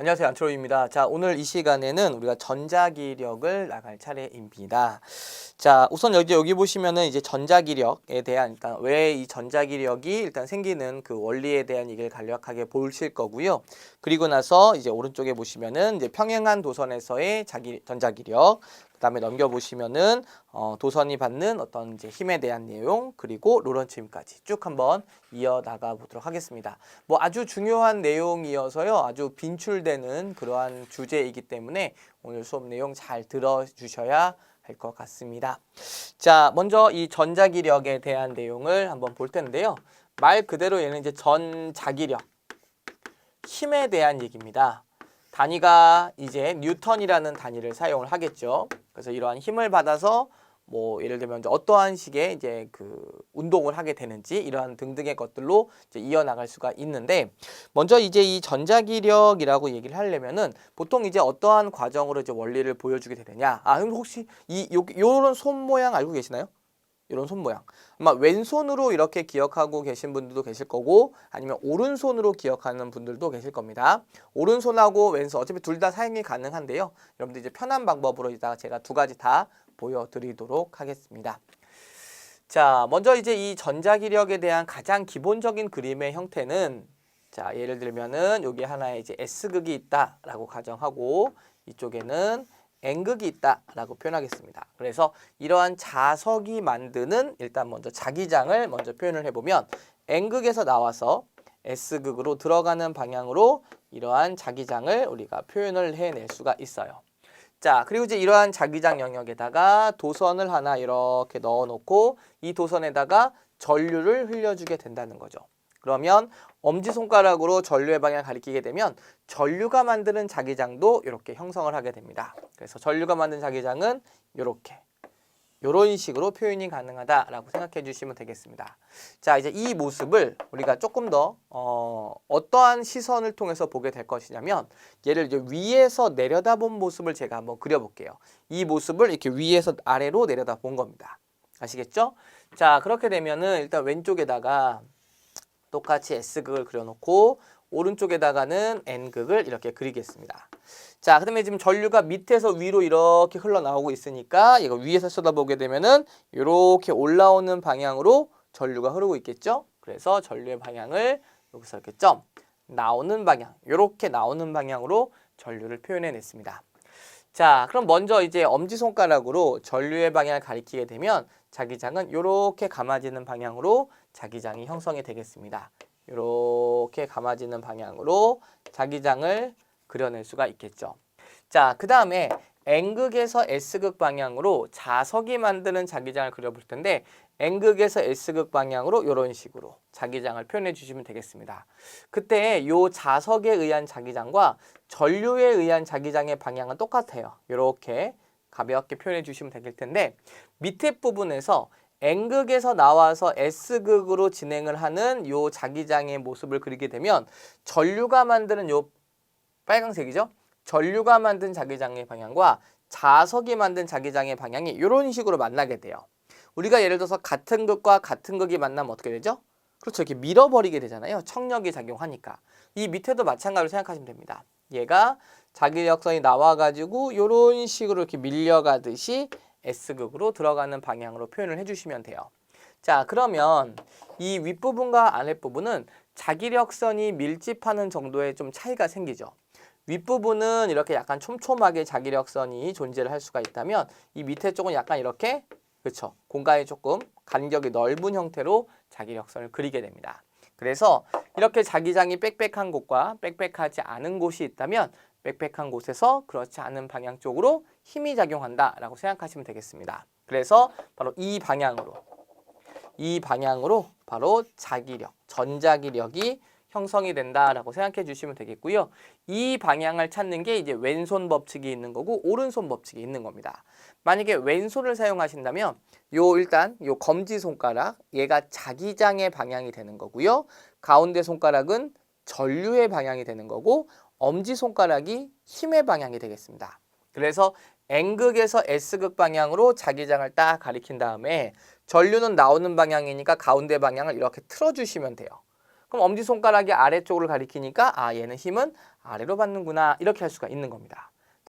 안녕하세요. 안철호입니다. 자, 오늘 이 시간에는 우리가 전자기력을 나갈 차례입니다. 자, 우선 여기 보시면은 이제 전자기력에 대한 일단 왜 이 전자기력이 일단 생기는 그 원리에 대한 얘기를 간략하게 보실 거고요. 그리고 나서 이제 오른쪽에 보시면은 이제 평행한 도선에서의 전자기력, 그다음에 넘겨 보시면은 도선이 받는 어떤 이제 힘에 대한 내용, 그리고 로런츠 힘까지 쭉 한번 이어 나가 보도록 하겠습니다. 뭐 아주 중요한 내용이어서요. 아주 빈출되는 그러한 주제이기 때문에 오늘 수업 내용 잘 들어주셔야 할 것 같습니다. 자, 먼저 이 전자기력에 대한 내용을 한번 볼 텐데요. 말 그대로 얘는 이제 전자기력, 힘에 대한 얘기입니다. 단위가 이제 뉴턴이라는 단위를 사용을 하겠죠. 그래서 이러한 힘을 받아서 뭐 예를 들면 이제 어떠한 식의 이제 그 운동을 하게 되는지 이러한 등등의 것들로 이제 이어나갈 수가 있는데, 먼저 이제 이 전자기력이라고 얘기를 하려면은 보통 이제 어떠한 과정으로 이제 원리를 보여주게 되느냐. 그럼 혹시 요런 손 모양 알고 계시나요? 이런 손 모양. 아마 왼손으로 이렇게 기억하고 계신 분들도 계실 거고, 아니면 오른손으로 기억하는 분들도 계실 겁니다. 오른손하고 왼손 어차피 둘 다 사용이 가능한데요. 여러분들 이제 편한 방법으로 이따가 제가 두 가지 다 보여드리도록 하겠습니다. 자, 먼저 이제 이 전자기력에 대한 가장 기본적인 그림의 형태는, 자, 예를 들면은 여기 하나에 이제 S극이 있다라고 가정하고 이쪽에는 N극이 있다라고 표현하겠습니다. 그래서 이러한 자석이 만드는 일단 먼저 자기장을 먼저 표현을 해보면, N극에서 나와서 S극으로 들어가는 방향으로 이러한 자기장을 우리가 표현을 해낼 수가 있어요. 자, 그리고 이제 이러한 자기장 영역에다가 도선을 하나 이렇게 넣어놓고 이 도선에다가 전류를 흘려주게 된다는 거죠. 그러면 엄지손가락으로 전류의 방향을 가리키게 되면 전류가 만드는 자기장도 이렇게 형성을 하게 됩니다. 그래서 전류가 만든 자기장은 이렇게 이런 식으로 표현이 가능하다라고 생각해 주시면 되겠습니다. 자, 이제 이 모습을 우리가 조금 더 어떠한 시선을 통해서 보게 될 것이냐면, 얘를 이제 위에서 내려다본 모습을 제가 한번 그려볼게요. 이 모습을 이렇게 위에서 아래로 내려다본 겁니다. 아시겠죠? 자, 그렇게 되면은 일단 왼쪽에다가 똑같이 S극을 그려놓고 오른쪽에다가는 N극을 이렇게 그리겠습니다. 자, 그다음에 지금 전류가 밑에서 위로 이렇게 흘러나오고 있으니까 이거 위에서 쳐다보게 되면은 이렇게 올라오는 방향으로 전류가 흐르고 있겠죠? 그래서 전류의 방향을 여기서 이렇게 점, 나오는 방향, 이렇게 나오는 방향으로 전류를 표현해 냈습니다. 자, 그럼 먼저 이제 엄지손가락으로 전류의 방향을 가리키게 되면 자기장은 이렇게 감아지는 방향으로 자기장이 형성이 되겠습니다. 이렇게 감아지는 방향으로 자기장을 그려낼 수가 있겠죠. 자, 그 다음에 N극에서 S극 방향으로 자석이 만드는 자기장을 그려볼 텐데, N극에서 S극 방향으로 이런 식으로 자기장을 표현해 주시면 되겠습니다. 그때 이 자석에 의한 자기장과 전류에 의한 자기장의 방향은 똑같아요. 이렇게 가볍게 표현해 주시면 될 텐데, 밑에 부분에서 N극에서 나와서 S극으로 진행을 하는 이 자기장의 모습을 그리게 되면 전류가 만드는 이 빨강색이죠? 전류가 만든 자기장의 방향과 자석이 만든 자기장의 방향이 이런 식으로 만나게 돼요. 우리가 예를 들어서 같은 극과 같은 극이 만나면 어떻게 되죠? 그렇죠. 이렇게 밀어버리게 되잖아요. 청력이 작용하니까. 이 밑에도 마찬가지로 생각하시면 됩니다. 얘가 자기력선이 나와가지고 이런 식으로 이렇게 밀려가듯이 S극으로 들어가는 방향으로 표현을 해주시면 돼요. 자, 그러면 이 윗부분과 아랫부분은 자기력선이 밀집하는 정도의 좀 차이가 생기죠. 윗부분은 이렇게 약간 촘촘하게 자기력선이 존재를 할 수가 있다면, 이 밑에 쪽은 약간 이렇게, 그렇죠, 공간이 조금 간격이 넓은 형태로 자기력선을 그리게 됩니다. 그래서 이렇게 자기장이 빽빽한 곳과 빽빽하지 않은 곳이 있다면 빽빽한 곳에서 그렇지 않은 방향 쪽으로 힘이 작용한다라고 생각하시면 되겠습니다. 그래서 바로 이 방향으로 바로 자기력, 전자기력이 형성이 된다라고 생각해 주시면 되겠고요. 이 방향을 찾는 게 이제 왼손 법칙이 있는 거고 오른손 법칙이 있는 겁니다. 만약에 왼손을 사용하신다면 일단 요 검지 손가락, 얘가 자기장의 방향이 되는 거고요. 가운데 손가락은 전류의 방향이 되는 거고, 엄지 손가락이 힘의 방향이 되겠습니다. 그래서 N극에서 S극 방향으로 자기장을 딱 가리킨 다음에 전류는 나오는 방향이니까 가운데 방향을 이렇게 틀어주시면 돼요. 그럼 엄지손가락이 아래쪽을 가리키니까 아 얘는 힘은 아래로 받는구나 이렇게 할 수가 있는 겁니다.